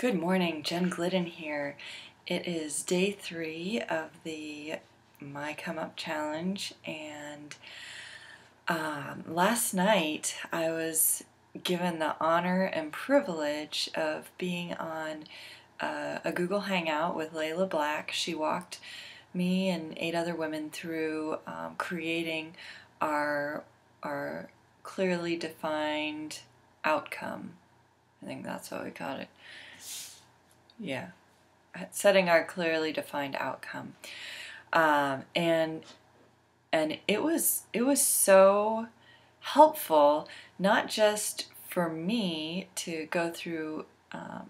Good morning, Jen Glidden here. It is day 3 of the My Come Up Challenge, and last night I was given the honor and privilege of being on a Google Hangout with Layla Black. She walked me and 8 other women through creating our clearly defined outcome. I think that's what we called it. Yeah, setting our clearly defined outcome, and it was so helpful, not just for me to go through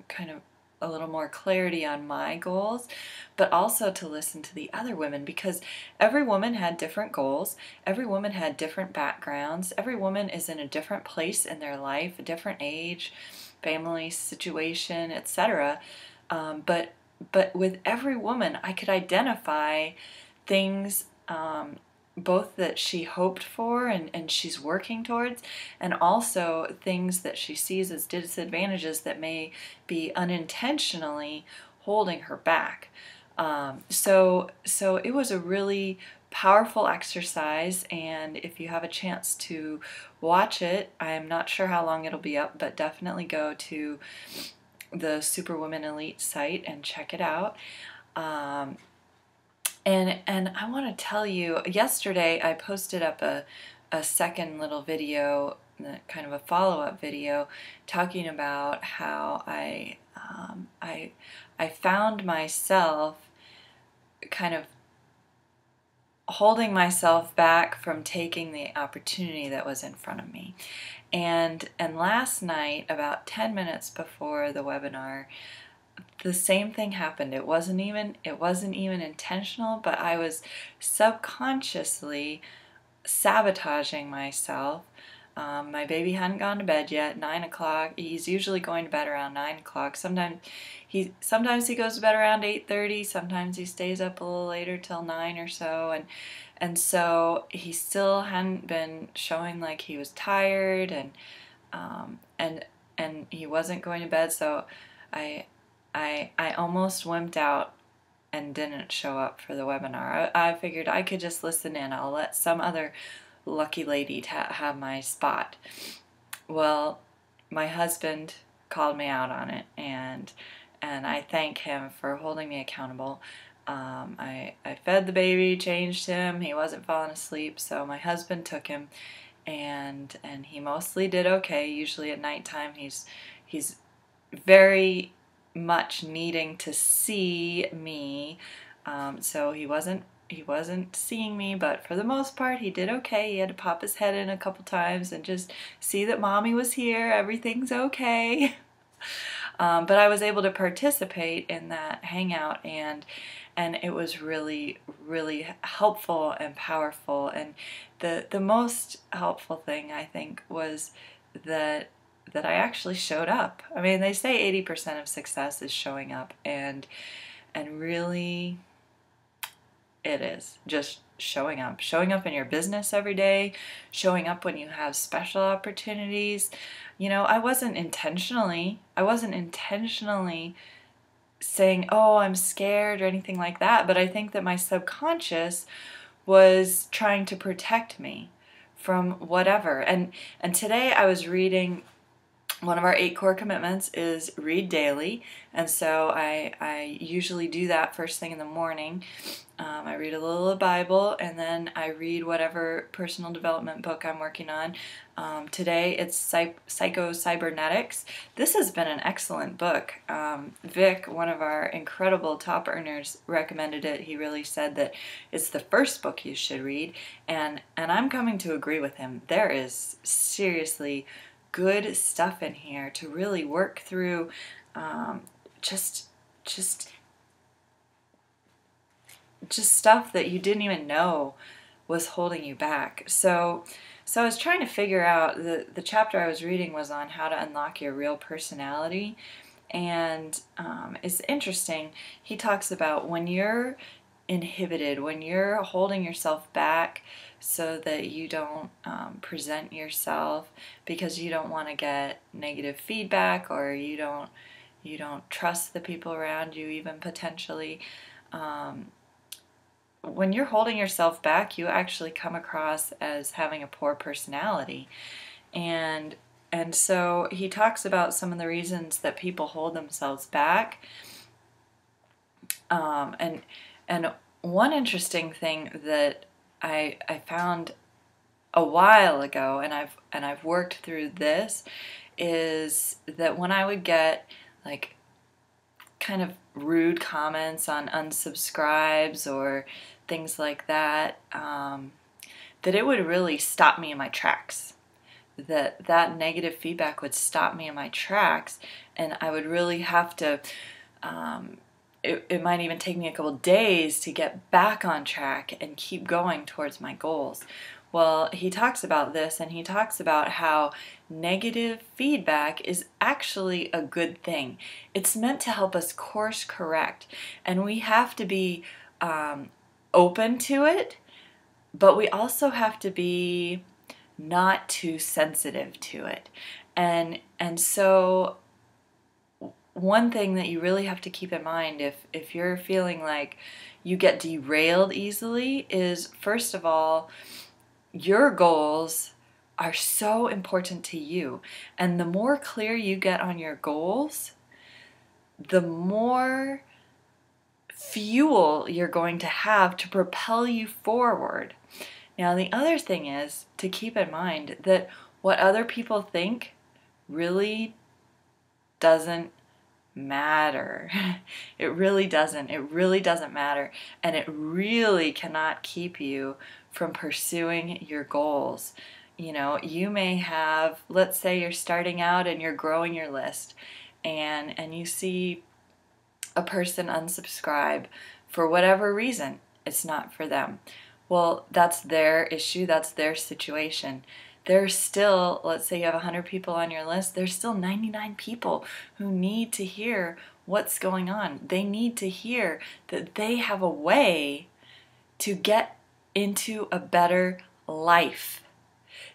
kind of a little more clarity on my goals, but also to listen to the other women, because every woman had different goals, every woman had different backgrounds, every woman is in a different place in their life, a different age, family situation, etc. But with every woman, I could identify things both that she hoped for and she's working towards, and also things that she sees as disadvantages that may be unintentionally holding her back. So it was a really powerful exercise, and if you have a chance to watch it, I'm not sure how long it'll be up, but definitely go to the Superwoman Elite site and check it out. And I want to tell you, yesterday I posted up a second little video, kind of a follow-up video, talking about how I found myself kind of holding myself back from taking the opportunity that was in front of me. And last night, about 10 minutes before the webinar, the same thing happened. It wasn't even intentional, but I was subconsciously sabotaging myself. My baby hadn't gone to bed yet. 9 o'clock. He's usually going to bed around 9 o'clock. Sometimes he goes to bed around 8:30. Sometimes he stays up a little later till 9 or so. And so he still hadn't been showing like he was tired, and he wasn't going to bed. So I almost wimped out and didn't show up for the webinar. I figured I could just listen in. I'll let some other lucky lady have my spot. Well, my husband called me out on it, and I thank him for holding me accountable. I fed the baby, changed him. He wasn't falling asleep, so my husband took him, and he mostly did okay. Usually at nighttime he's very much needing to see me, so he wasn't seeing me, but for the most part he did okay. He had to pop his head in a couple times and just see that mommy was here, everything's okay. But I was able to participate in that hangout, and it was really, really helpful and powerful. And the most helpful thing, I think, was that I actually showed up. I mean, they say 80% of success is showing up, and really it is just showing up in your business every day, showing up when you have special opportunities. You know, I wasn't intentionally saying, oh, I'm scared or anything like that, but I think that my subconscious was trying to protect me from whatever. And today I was reading, one of our 8 core commitments is read daily, and so I usually do that first thing in the morning. I read a little of the Bible, and then I read whatever personal development book I'm working on. Today it's Psycho-Cybernetics. This has been an excellent book. Vic, one of our incredible top earners, recommended it. He really said that it's the first book you should read, and I'm coming to agree with him. There is seriously good stuff in here to really work through, just stuff that you didn't even know was holding you back. So I was trying to figure out, the chapter I was reading was on how to unlock your real personality, and it's interesting. He talks about when you're inhibited, when you're holding yourself back so that you don't present yourself because you don't want to get negative feedback, or you don't You don't trust the people around you, even potentially. When you're holding yourself back, you actually come across as having a poor personality. And so he talks about some of the reasons that people hold themselves back. And one interesting thing that I found a while ago, and I've worked through this, is that when I would get like kind of rude comments on unsubscribes or things like that, that it would really stop me in my tracks. That negative feedback would stop me in my tracks, and I would really have to, it might even take me a couple days to get back on track and keep going towards my goals. Well, he talks about this, and he talks about how negative feedback is actually a good thing. It's meant to help us course correct, and we have to be open to it, but we also have to be not too sensitive to it. And so one thing that you really have to keep in mind if you're feeling like you get derailed easily is, first of all, your goals are so important to you. And the more clear you get on your goals, the more fuel you're going to have to propel you forward. Now, the other thing is to keep in mind that what other people think really doesn't matter. It really doesn't. It really doesn't matter. And it really cannot keep you from pursuing your goals. You know, you may have, let's say you're starting out and you're growing your list, and you see a person unsubscribe for whatever reason. It's not for them. Well, that's their issue. That's their situation. There's still, let's say you have 100 people on your list, there's still 99 people who need to hear what's going on. They need to hear that they have a way to get into a better life.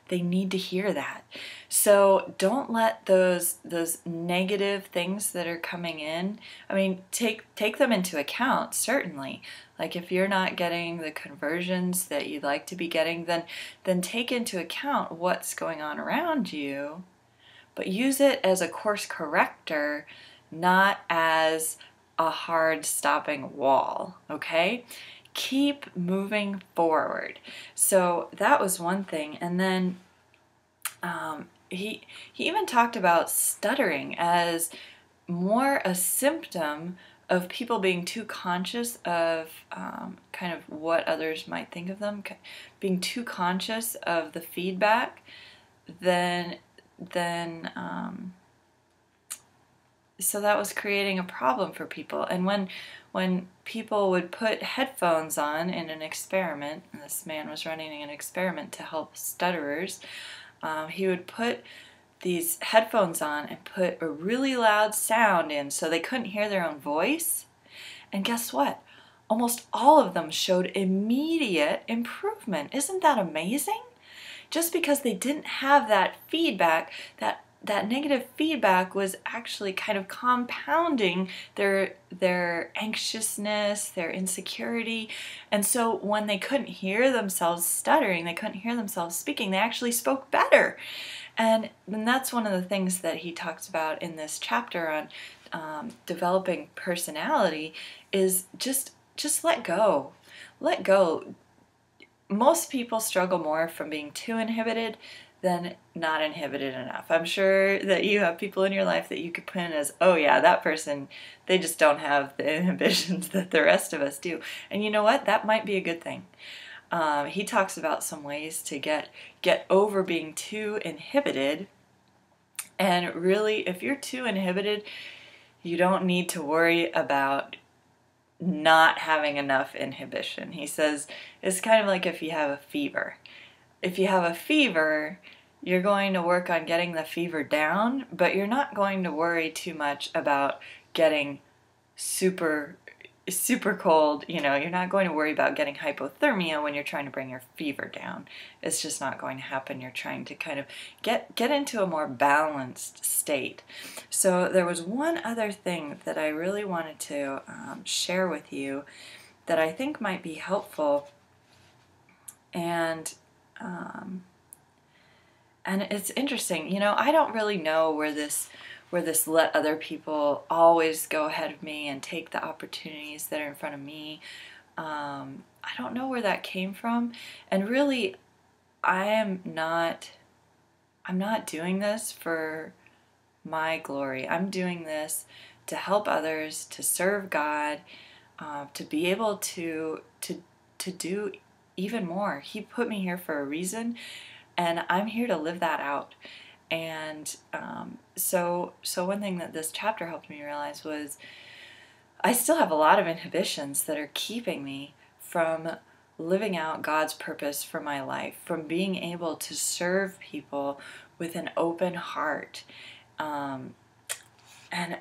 They need to hear that. So don't let those negative things that are coming in, I mean, take them into account, certainly. Like if you're not getting the conversions that you'd like to be getting, then take into account what's going on around you, but use it as a course corrector, not as a hard stopping wall, okay? Keep moving forward. So that was one thing. And then he even talked about stuttering as more a symptom of people being too conscious of kind of what others might think of them, being too conscious of the feedback, then so that was creating a problem for people. And when people would put headphones on in an experiment, and this man was running an experiment to help stutterers, he would put these headphones on and put a really loud sound in so they couldn't hear their own voice. And guess what? Almost all of them showed immediate improvement. Isn't that amazing? Just because they didn't have that feedback, that negative feedback was actually kind of compounding their anxiousness, their insecurity. And so when they couldn't hear themselves stuttering, they couldn't hear themselves speaking, they actually spoke better. And that's one of the things that he talks about in this chapter on developing personality is just let go. Let go. Most people struggle more from being too inhibited than not inhibited enough. I'm sure that you have people in your life that you could put in as, oh yeah, that person, they just don't have the inhibitions that the rest of us do. And you know what? That might be a good thing. He talks about some ways to get over being too inhibited. And really, if you're too inhibited, you don't need to worry about not having enough inhibition. He says it's kind of like if you have a fever. If you have a fever, you're going to work on getting the fever down, but you're not going to worry too much about getting super super cold, you know, you're not going to worry about getting hypothermia when you're trying to bring your fever down. It's just not going to happen. You're trying to kind of get into a more balanced state. So there was one other thing that I really wanted to share with you that I think might be helpful, and it's interesting. You know, I don't really know where this let other people always go ahead of me and take the opportunities that are in front of me. I don't know where that came from, and really, I'm not doing this for my glory. I'm doing this to help others, to serve God, to be able to do even more. He put me here for a reason, and I'm here to live that out. And so one thing that this chapter helped me realize was I still have a lot of inhibitions that are keeping me from living out God's purpose for my life, from being able to serve people with an open heart. And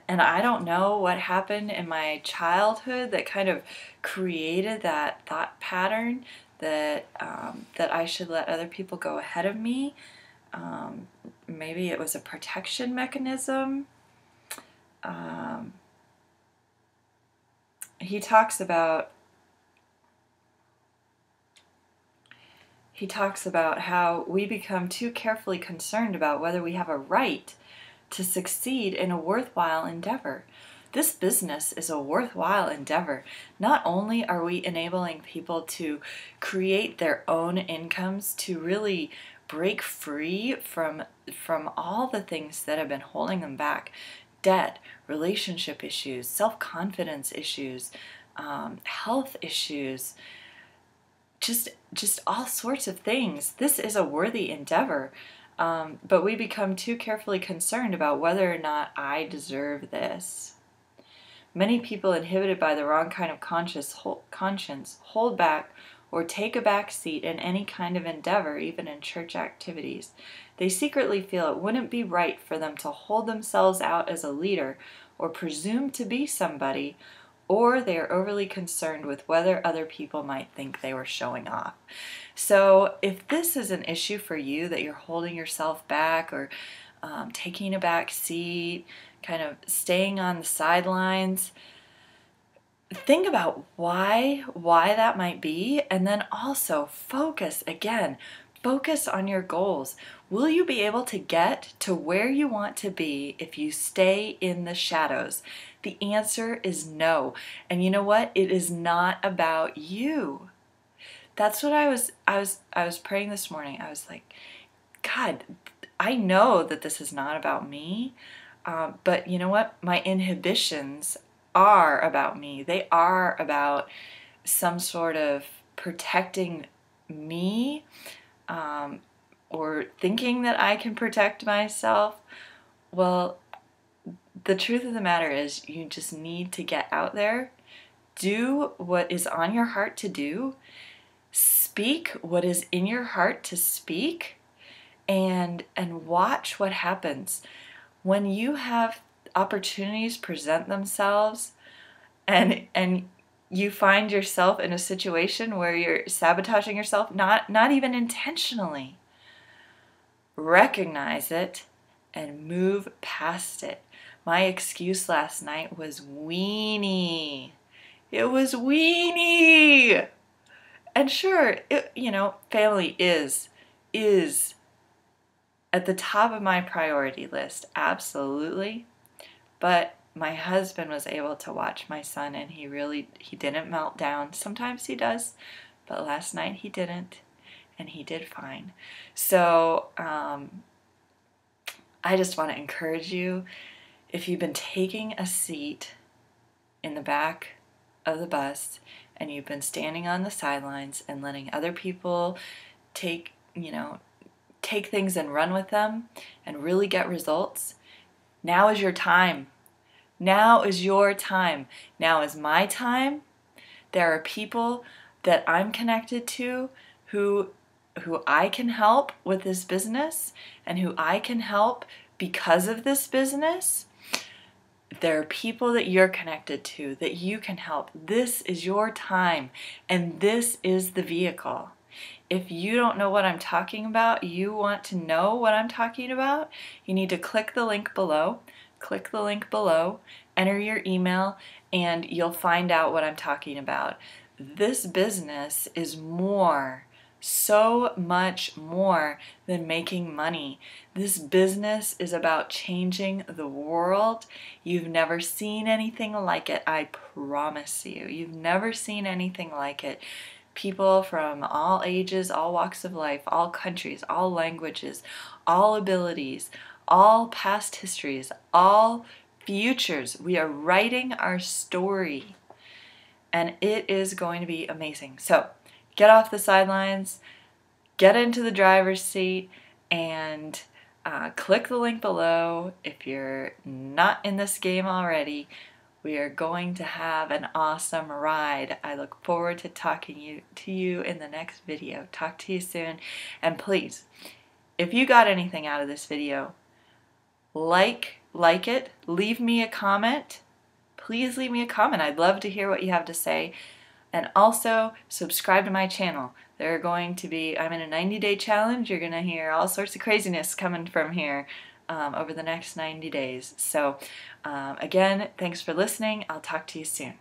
I don't know what happened in my childhood that kind of created that thought pattern that that I should let other people go ahead of me. Maybe it was a protection mechanism. He talks about how we become too carefully concerned about whether we have a right to succeed in a worthwhile endeavor. This business is a worthwhile endeavor. Not only are we enabling people to create their own incomes, to really break free from all the things that have been holding them back, debt, relationship issues, self-confidence issues, health issues, just all sorts of things. This is a worthy endeavor, but we become too carefully concerned about whether or not I deserve this. Many people inhibited by the wrong kind of conscience hold back or take a back seat in any kind of endeavor, even in church activities. They secretly feel it wouldn't be right for them to hold themselves out as a leader or presume to be somebody, or they are overly concerned with whether other people might think they were showing off. So if this is an issue for you, that you're holding yourself back or taking a back seat, kind of staying on the sidelines, think about why that might be, and then also focus on your goals. Will you be able to get to where you want to be if you stay in the shadows? The answer is no. And you know what? It is not about you. That's what I was praying this morning. I was like, God, I know that this is not about me, but you know what? My inhibitions are about me. They are about some sort of protecting me, or thinking that I can protect myself. Well, the truth of the matter is you just need to get out there, do what is on your heart to do, speak what is in your heart to speak, and watch what happens. When you have opportunities present themselves and you find yourself in a situation where you're sabotaging yourself, not even intentionally, recognize it and move past it. My excuse last night was weenie. It was weenie. And sure, family is at the top of my priority list, absolutely. But my husband was able to watch my son, and he didn't melt down. Sometimes he does, but last night he didn't, and he did fine. So I just want to encourage you, if you've been taking a seat in the back of the bus and you've been standing on the sidelines and letting other people take things and run with them and really get results, now is your time. Now is your time. Now is my time. There are people that I'm connected to who I can help with this business and who I can help because of this business. There are people that you're connected to that you can help. This is your time, and this is the vehicle. If you don't know what I'm talking about, you want to know what I'm talking about, you need to click the link below. Click the link below, enter your email, and you'll find out what I'm talking about. This business is more, so much more than making money. This business is about changing the world. You've never seen anything like it, I promise you. You've never seen anything like it. People from all ages, all walks of life, all countries, all languages, all abilities, all past histories, all futures. We are writing our story, and it is going to be amazing. So get off the sidelines, get into the driver's seat, and click the link below if you're not in this game already. We are going to have an awesome ride. I look forward to talking to you in the next video. Talk to you soon. And please, if you got anything out of this video, like it, leave me a comment. Please leave me a comment. I'd love to hear what you have to say. And also, subscribe to my channel. I'm in a 90-day challenge. You're going to hear all sorts of craziness coming from here over the next 90 days. So, again, thanks for listening. I'll talk to you soon.